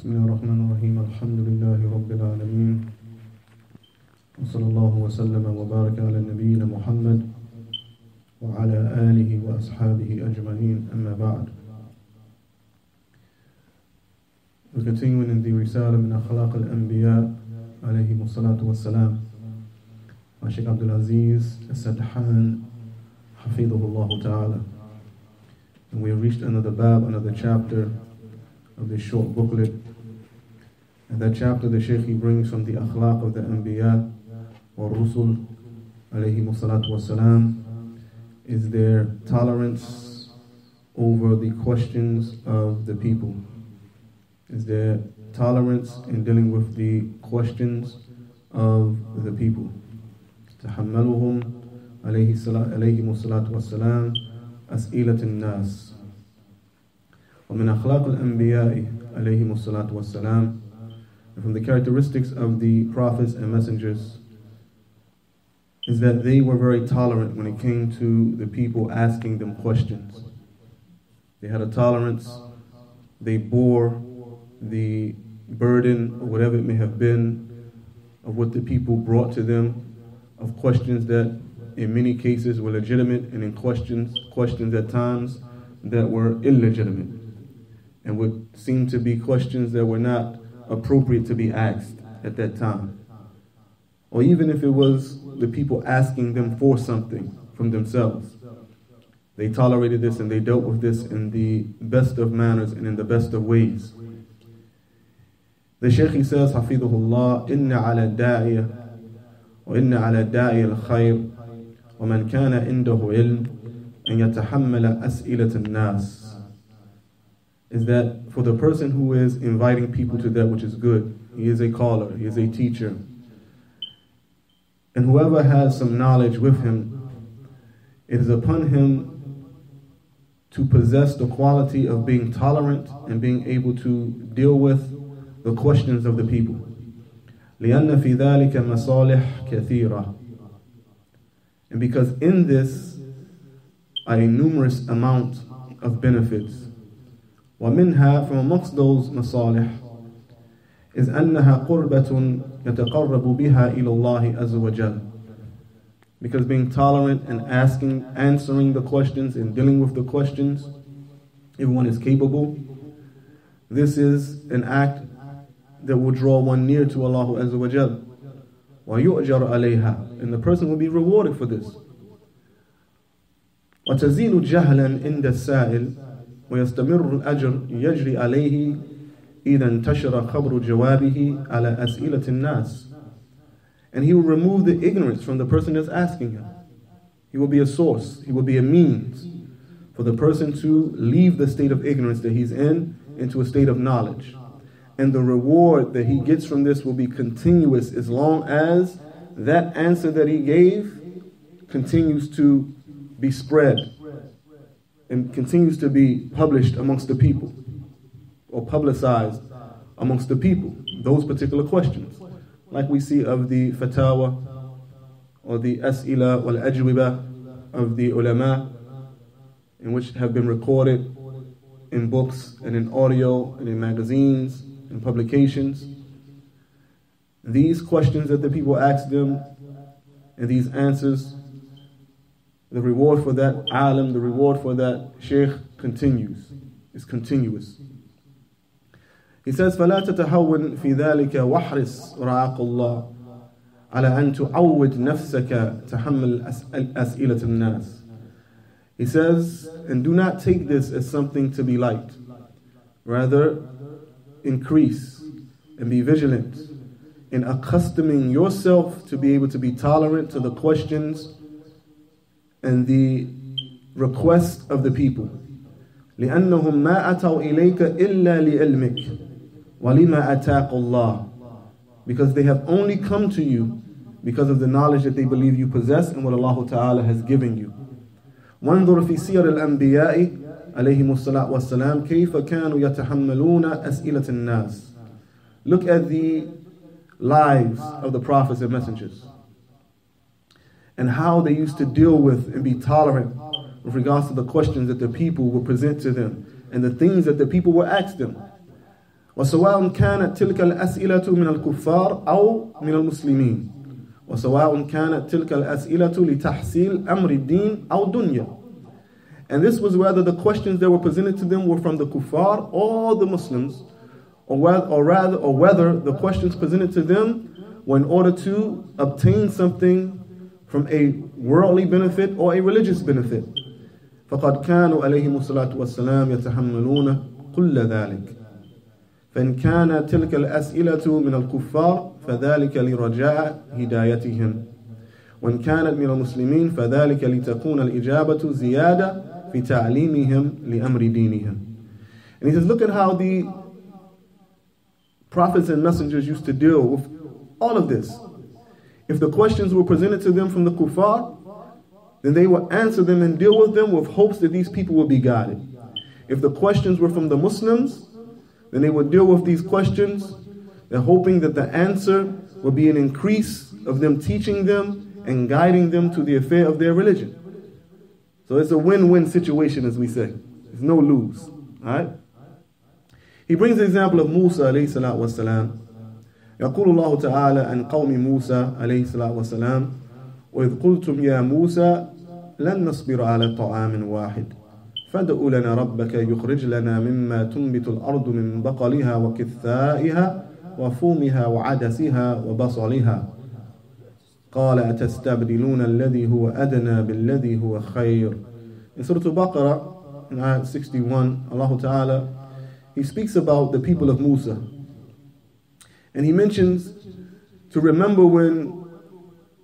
بسم الله الرحمن الرحيم الحمد لله رب العالمين وصلى الله وسلم وبارك على نبينا محمد وعلى آله وأصحابه أجمعين أما بعد. We're continuing in the Risala min Akhlaaq Al-Anbiyaa alayhi salatu wassalam by Sheikh Abdul Aziz As-Sadhan Hafidhahullah Ta'ala. And we have reached another bab, another chapter of this short booklet. And that chapter the Shaykh he brings from the Akhlaaq of the Anbiyaa or Rusul alayhi salatu wassalam is their tolerance over the questions of the people. Is their tolerance in dealing with the questions of the people. تحملهم عليه الصلاة والسلام أسئلة الناس. ومن أخلاق الأنبياء عليهم الصلاة والسلام, and from the characteristics of the prophets and messengers is that they were very tolerant when it came to the people asking them questions. They had a tolerance. They bore the burden, or whatever it may have been, of what the people brought to them, of questions that in many cases were legitimate, and in questions at times that were illegitimate, and would seem to be questions that were not appropriate to be asked at that time. Or even if it was the people asking them for something from themselves. They tolerated this and they dealt with this in the best of manners and in the best of ways. The Shaykh he says, Hafidhullah, Inna ala da'iya wa inna ala da'iya al-khayr wa man kana indahu ilm an yatahammala as'ilat al-nas. Is that for the person who is inviting people to that which is good, he is a caller, he is a teacher, and whoever has some knowledge with him, it is upon him to possess the quality of being tolerant and being able to deal with the questions of the people. لِأَنَّ فِي ذَلِكَ مَصَالِحْ كَثِيرًا. And because in this are a numerous amount of benefits. وَمِنْهَا, from amongst those masalih, is أَنَّهَا قُرْبَةٌ يَتَقَرَّبُ بِهَا إِلَى اللَّهِ عَزَّ وَجَلَّ. Because being tolerant and answering the questions and dealing with the questions, everyone is capable. This is an act that will draw one near to Allah Azza wa Jal. وَيُؤْجَرْ عَلَيْهَا. And the person will be rewarded for this. وَتَزِيلُ جَهْلًا عِنْدَ السَّائِلِ وَيَسْتَمِرُّ الْأَجْرُ يَجْرِي عَلَيْهِ إِذَا انْتَشَرَ خَبْرُ جَوَابِهِ عَلَى أَسْئِلَةِ النَّاسِ. And he will remove the ignorance from the person that's asking him. He will be a source. He will be a means for the person to leave the state of ignorance that he's in into a state of knowledge. And the reward that he gets from this will be continuous as long as that answer that he gave continues to be spread and continues to be published amongst the people, or publicized amongst the people, those particular questions. Like we see of the fatawa, or the as'ila wal ajwiba of the ulama, in which have been recorded in books and in audio and in magazines and publications. These questions that the people ask them and these answers, the reward for that alim, the reward for that sheikh is continuous. He says, فَلَا تَتَهَوِّنْ فِي ذَلِكَ وَحْرِصْ رَعَاقُ اللَّهِ عَلَى أَن تُعَوِّدْ نَفْسَكَ تَحَمَّلْ أَسْئِلَةَ النَّاسِ. He says, and do not take this as something to be light. Rather, increase and be vigilant in accustoming yourself to be able to be tolerant to the questions and the requests of the people. لأنهم ما أتوا إليك إلا لعلمك ولما أتاك الله. Because they have only come to you because of the knowledge that they believe you possess and what Allah Ta'ala has given you. وانظر في سير الأنبياء عليهم الصلاة والسلام كيف كانوا يتحملون أسئلة الناس. Look at the lives of the prophets and messengers and how they used to deal with and be tolerant with regards to the questions that the people would present to them and the things that the people would ask them. وسواء كانت تلك الأسئلة من الكفار أو من المسلمين وسواء كانت تلك الأسئلة لتحصيل أمر الدين أو دنيا. And this was whether the questions that were presented to them were from the kuffar or the Muslims, or whether the questions presented to them were in order to obtain something from a worldly benefit or a religious benefit. فقد كانوا عليهم الصلاة والسلام يتحملون كل ذلك. فإن كان تلك الأسئلة من الكفار فذلك لرجاء هدايتهم. وإن كانت من المسلمين فذلك لتكون الإجابة زيادة في تعليمهم لأمر دينهم. And he says, look at how the prophets and messengers used to deal with all of this. If the questions were presented to them from the kuffar, then they would answer them and deal with them with hopes that these people would be guided. If the questions were from the Muslims, then they would deal with these questions, they're hoping that the answer would be an increase of them teaching them and guiding them to the affair of their religion. So it's a win-win situation, as we say. There's no lose. Alright? He brings the example of Musa alayhi salatu wasalam. يقول الله تعالى عن قوم موسى عليه الصلاة والسلام وإذ قلتم يا موسى لن نصبر على طعام واحد فادع لنا ربك يخرج لنا مما تنبت الأرض من بقلها وكثائها وفومها وعدسها وبصلها قال أتستبدلون الذي هو أدنى بالذي هو خير. In Surah Al-Baqarah, in ayat 61, Allah Ta'ala, He speaks about the people of Musa. And He mentions to remember when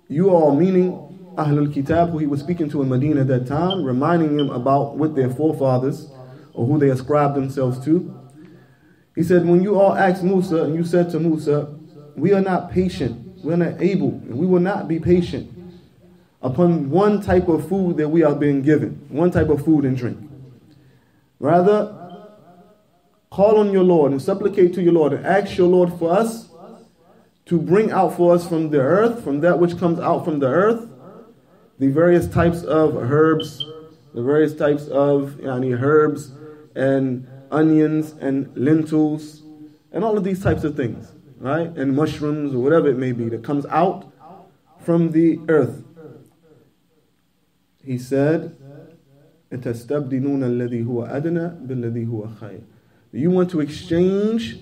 you all, meaning Ahlul Kitab, who He was speaking to in Medina at that time, reminding them about what their forefathers or who they ascribed themselves to. He said, when you all asked Musa, and you said to Musa, we are not patient, we're not able, and we will not be patient upon one type of food that we are being given, one type of food and drink. Rather, call on your Lord and supplicate to your Lord and ask your Lord for us to bring out for us from the earth, from that which comes out from the earth, the various types of herbs, the various types of herbs and onions and lentils and all of these types of things, right? And mushrooms or whatever it may be that comes out from the earth. He said, أَتَسْتَبْدِلُونَ الَّذِي هُوَ أَدْنَى بِالَّذِي هُوَ خَيْرٌ. You want to exchange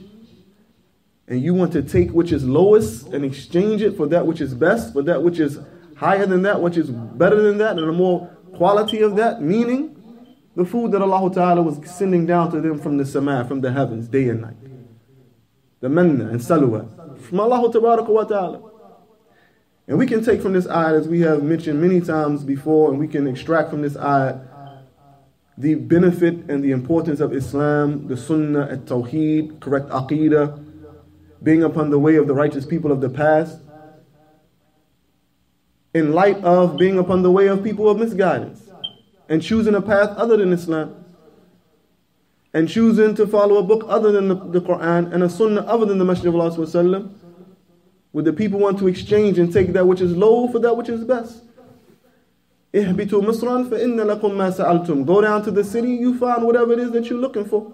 and you want to take which is lowest and exchange it for that which is best, for that which is higher than that, which is better than that, and a more quality of that, meaning the food that Allah Ta'ala was sending down to them from the sama, from the heavens, day and night. The manna and salwa from Allah Ta'ala. And we can take from this ayat, as we have mentioned many times before, and we can extract from this ayat the benefit and the importance of Islam, the Sunnah, At-Tawheed, correct Aqidah, being upon the way of the righteous people of the past, in light of being upon the way of people of misguidance, and choosing a path other than Islam, and choosing to follow a book other than the Quran, and a Sunnah other than the Messenger of Allah Sallallahu would the people want to exchange and take that which is low for that which is best. اهبطوا مصرا فإن لكم ما سألتم. Go down to the city, you find whatever it is that you're looking for.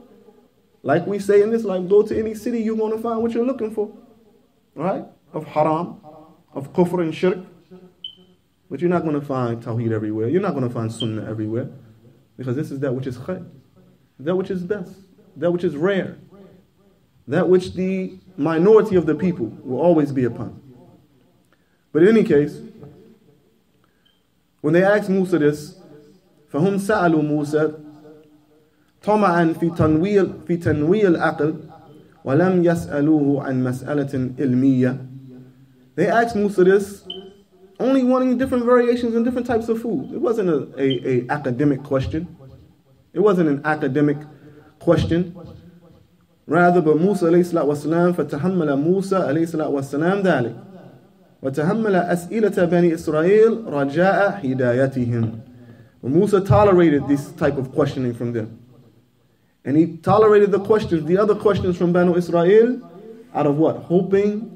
Like we say in this life, go to any city, you're going to find what you're looking for. Right? Of haram, of kufr and shirk. But you're not going to find tawheed everywhere. You're not going to find sunnah everywhere. Because this is that which is khair. That which is best. That which is rare. That which the minority of the people will always be upon. But in any case, when they asked Musa this, فهم سألوا موسى طمعا في تنوير العقل ولم يسألوه عن مسألة علمية. They asked Musa this, only wanting different variations and different types of food. It wasn't a academic question. It wasn't an academic question. Rather, but Musa alayhi salatu wasalam, فتحمل موسى عليه الصلاة والسلام ذلك وتحمل أسئلة بني إسرائيل رجاء هدايتهم. Musa tolerated this type of questioning from them. And he tolerated the questions, the other questions from Banu Israel, out of what? Hoping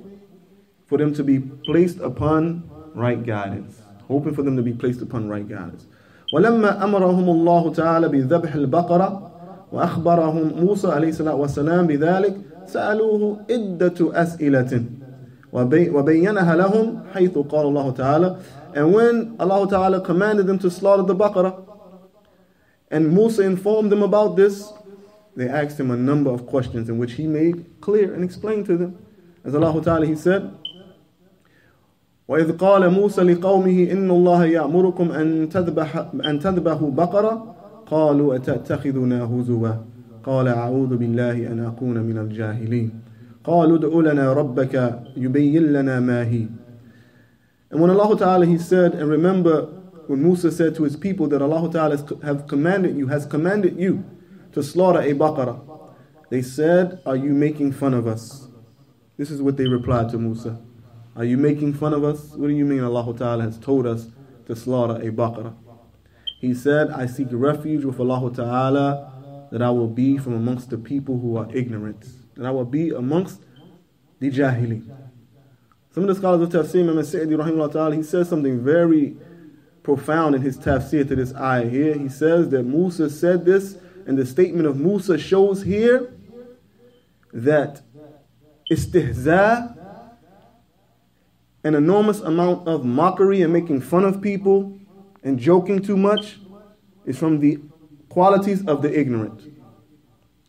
for them to be placed upon right guidance. Hoping for them to be placed upon right guidance. ولما أمرهم الله تعالى بذبح البقرة وأخبرهم موسى عليه الصلاة والسلام بذلك سألوه عدة أسئلة وبينها لهم حيث قال الله تعالى. And when Allah Ta'ala commanded them to slaughter the Baqarah, and Musa informed them about this, they asked him a number of questions in which he made clear and explained to them. As Allah Ta'ala, he said, وَإِذْ قَالَ مُوسَى لِقَوْمِهِ إِنَّ اللَّهَ يَأْمُرُكُمْ أَن تَذْبَحُوا بَقَرَةً قَالُوا أَتَتَّخِذُنَا هُزُوًا قَالَ أَعُوذُ بِاللَّهِ أَنْ أَكُونَ مِنَ الْجَاهِلِينَ قَالُوا ادْعُ لَنَا رَبَّكَ يُبَيِّن لَنَا مَا هِيَ. And when Allah Ta'ala, he said, and remember when Musa said to his people that Allah Ta'ala has commanded you to slaughter a baqarah, they said, are you making fun of us? This is what they replied to Musa. Are you making fun of us? What do you mean Allah Ta'ala has told us to slaughter a baqarah? He said, I seek refuge with Allah Ta'ala that I will be from amongst the people who are ignorant, that I will be amongst the jahili. Some of the scholars of tafsir, Imam Sa'idi rahimahullah ta'ala, he says something very profound in his tafsir to this ayah here. He says that Musa said this, and the statement of Musa shows here that istihza, an enormous amount of mockery and making fun of people and joking too much, is from the qualities of the ignorant.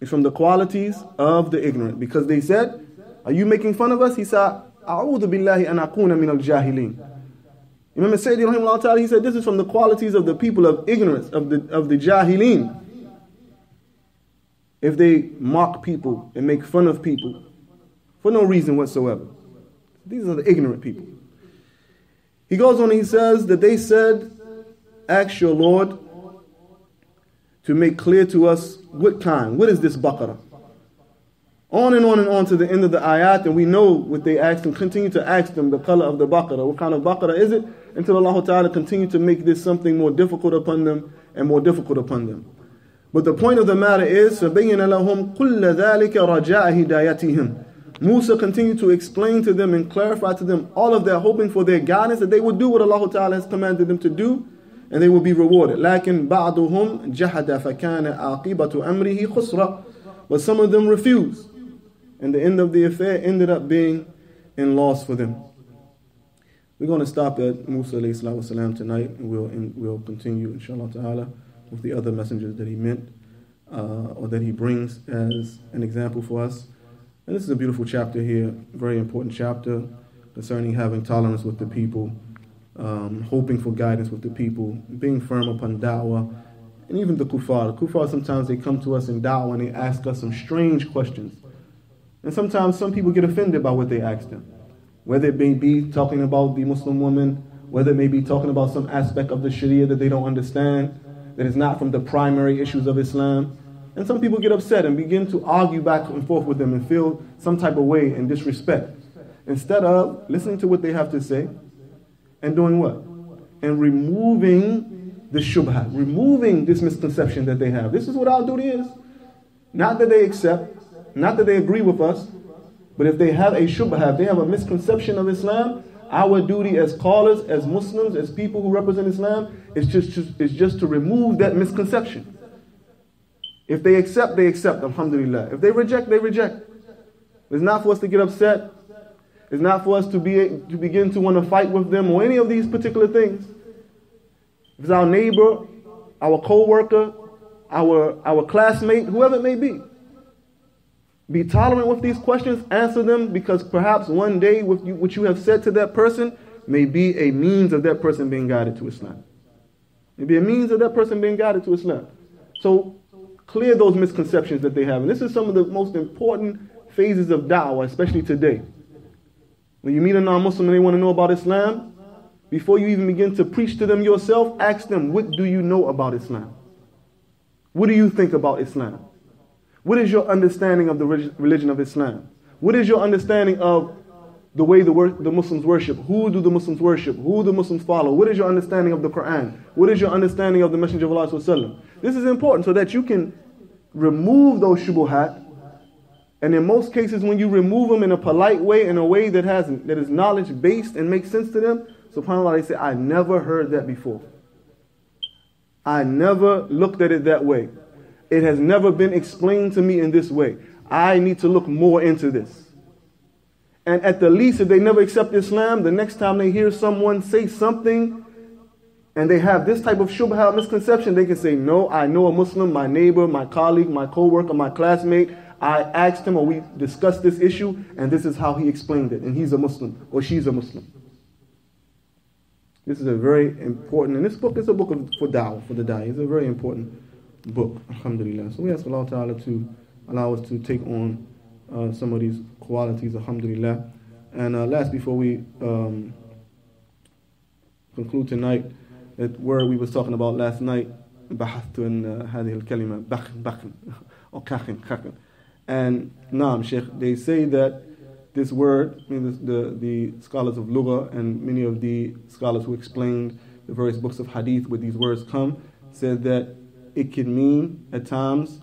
It's from the qualities of the ignorant. Because they said, are you making fun of us? He said, أعوذ بالله أن أكون من الجاهلين. Imam Sayyidi rahimahullah ta'ala, he said this is from the qualities of the people of ignorance, of the jahilin. If they mock people and make fun of people for no reason whatsoever. These are the ignorant people. He goes on and he says that they said, ask your Lord to make clear to us what is this baqarah? On and on and on to the end of the ayat, and we know what they asked and continue to ask them, the color of the baqarah. What kind of baqarah is it? Until Allah Ta'ala continue to make this something more difficult upon them and more difficult upon them. But the point of the matter is, فَبَيَّنَ لَهُمْ كُلَّ ذَلِكَ رَجَاءَ هِدَايَتِهِمْ. Musa continued to explain to them and clarify to them all of that, hoping for their guidance, that they would do what Allah Ta'ala has commanded them to do, and they will be rewarded. لَكِنْ بَعْضُهُمْ جَحَدَ فَكَانَ عَاقِبَةُ أَمْرِهِ خُسْرًا. But some of them refused, and the end of the affair ended up being in loss for them. We're going to stop at Musa alayhi salatu wasalam tonight, and we'll continue, inshallah ta'ala, with the other messengers that he meant, or that he brings as an example for us. And this is a beautiful chapter here, very important chapter concerning having tolerance with the people, hoping for guidance with the people, being firm upon da'wah, and even the kuffar. The kuffar, sometimes they come to us in da'wah and they ask us some strange questions. And sometimes some people get offended by what they ask them. Whether it may be talking about the Muslim woman, whether it may be talking about some aspect of the Sharia that they don't understand, that is not from the primary issues of Islam. And some people get upset and begin to argue back and forth with them and feel some type of way and disrespect. Instead of listening to what they have to say and doing what? And removing the shubha, removing this misconception that they have. This is what our duty is. Not that they accept, not that they agree with us, but if they have a shubha, if they have a misconception of Islam, our duty as callers, as Muslims, as people who represent Islam, is just to remove that misconception. If they accept, they accept, alhamdulillah. If they reject, they reject. It's not for us to get upset. It's not for us to begin to want to fight with them or any of these particular things. If it's our neighbor, our co-worker, our classmate, whoever it may be. Be tolerant with these questions, answer them, because perhaps one day what you have said to that person may be a means of that person being guided to Islam. Maybe a means of that person being guided to Islam. So clear those misconceptions that they have. And this is some of the most important phases of da'wah, especially today. When you meet a non-Muslim and they want to know about Islam, before you even begin to preach to them yourself, ask them, what do you know about Islam? What do you think about Islam? What is your understanding of the religion of Islam? What is your understanding of the way the Muslims worship? Who do the Muslims worship? Who do the Muslims follow? What is your understanding of the Quran? What is your understanding of the Messenger of Allah sallallahu alaihi wasallam? This is important so that you can remove those shubuhat. And in most cases, when you remove them in a polite way, in a way that is knowledge based and makes sense to them, subhanAllah, they say, I never heard that before. I never looked at it that way. It has never been explained to me in this way. I need to look more into this. And at the least, if they never accept Islam, the next time they hear someone say something and they have this type of shubha misconception, they can say, no, I know a Muslim, my neighbor, my colleague, my co-worker, my classmate, I asked him or we discussed this issue and this is how he explained it. And he's a Muslim or she's a Muslim. This is a very important, and this book is a book for da'wah, for the da'i. It's a very important book, alhamdulillah. So we ask Allah Ta'ala to allow us to take on some of these qualities, alhamdulillah. And last, before we conclude tonight, that word we was talking about last night, بحثت عن هذه الكلمة بخن or كخن. And naam, Sheikh, they say that this word, I mean, the scholars of Lugha and many of the scholars who explained the various books of hadith where these words come, said that it can mean at times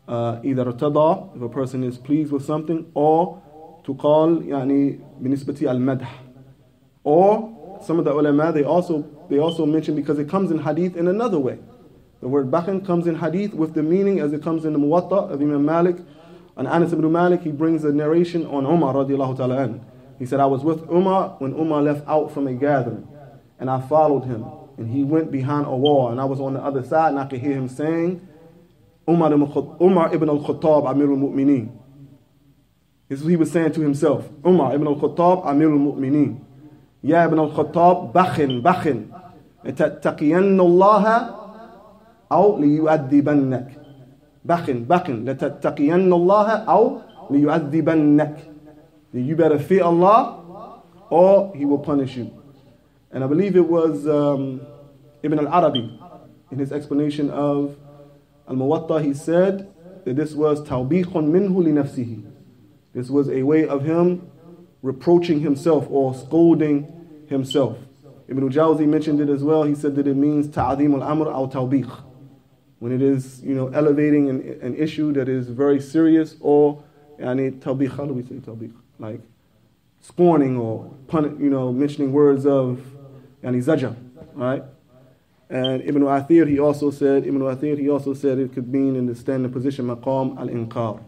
either ارتضى, if a person is pleased with something, or تقال يعني بالنسبة المدح. Or some of the ulama, they also mention, because it comes in hadith in another way. The word bakhan comes in hadith with the meaning as it comes in the Muwatta of Imam Malik. And Anas ibn Malik, he brings a narration on Umar radiallahu ta'ala anhu. He said, I was with Umar when Umar left out from a gathering, and I followed him, and he went behind a wall, and I was on the other side, and I could hear him saying, Umar ibn al-Khattab, Amir al-Mu'mineen. This is what he was saying to himself. Umar ibn al-Khattab, Amir al-Mu'mineen. Ya ibn al-Khattab, bakhin. لتتقين الله أو ليؤدبنك. bakhin. لتتقين الله أو ليؤدبنك. You better fear Allah or He will punish you. And I believe it was Ibn al-Arabi, in his explanation of Al-Muwatta, he said that this was tawbiqun minhu li nafsihi. This was a way of him reproaching himself or scolding himself. Ibn al-Jawzi mentioned it as well. He said that it means ta'adhim al-amr aw tawbiq, when it is, elevating an issue that is very serious, or tawbiq, how do we say tawbiq? Like scorning or mentioning words of zajar, right? And Ibn Athir, he also said it could mean in the standing position, maqam al-inqar.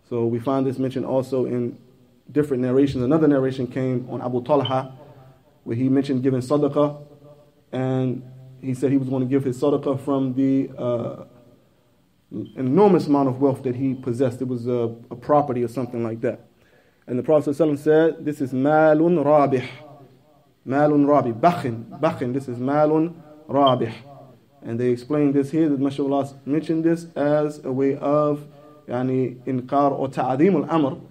So we find this mentioned also in different narrations. Another narration came on Abu Talha, where he mentioned giving sadaqah, and he said he was going to give his sadaqah from the enormous amount of wealth that he possessed. It was a property or something like that. And the Prophet ﷺ said, this is malun rabih. Malun rabih. Bakhin. This is malun rabih. And they explained this here, that mashallah mentioned this as a way of inkar or ta'adim al-amr,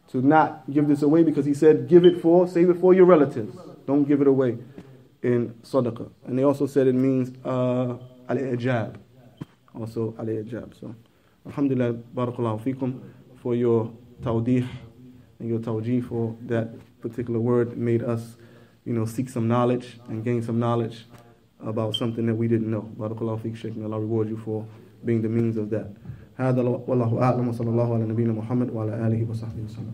to not give this away, because he said, save it for your relatives. Don't give it away in sadaqah. And they also said it means al-ijab. Also al-ijab. So, alhamdulillah, barakallahu fikum for your tawdih and your tawjih for that particular word. It made us, seek some knowledge and gain some knowledge about something that we didn't know. Barakallahu fik, Shaykh, and Allah reward you for being the means of that. هذا والله أعلم وصلى الله على نبينا محمد وعلى آله وصحبه وسلم.